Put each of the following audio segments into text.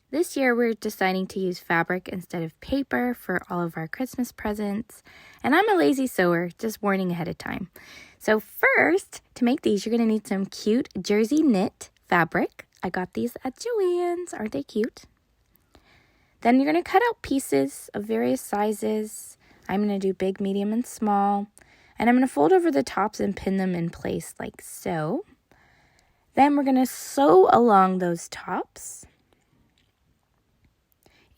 This year we're deciding to use fabric instead of paper for all of our Christmas presents. And I'm a lazy sewer, just warning ahead of time. So first, to make these, you're going to need some cute jersey knit fabric. I got these at Joann's. Aren't they cute? Then you're going to cut out pieces of various sizes. I'm going to do big, medium, and small. And I'm going to fold over the tops and pin them in place like so. Then we're going to sew along those tops.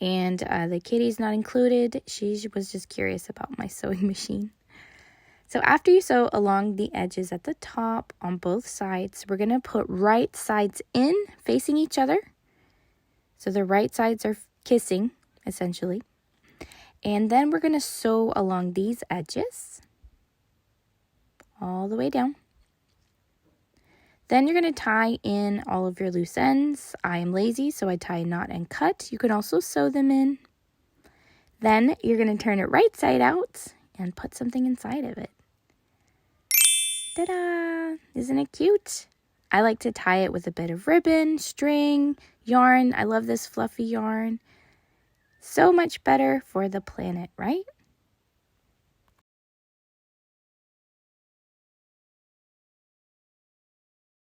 And the kitty's not included. She was just curious about my sewing machine. So after you sew along the edges at the top on both sides, we're going to put right sides in facing each other. So the right sides are kissing, essentially. And then we're going to sew along these edges all the way down. Then you're going to tie in all of your loose ends. I am lazy, so I tie a knot and cut. You can also sew them in. Then you're going to turn it right side out and put something inside of it. Ta-da! Isn't it cute? I like to tie it with a bit of ribbon, string, yarn. I love this fluffy yarn. So much better for the planet, right?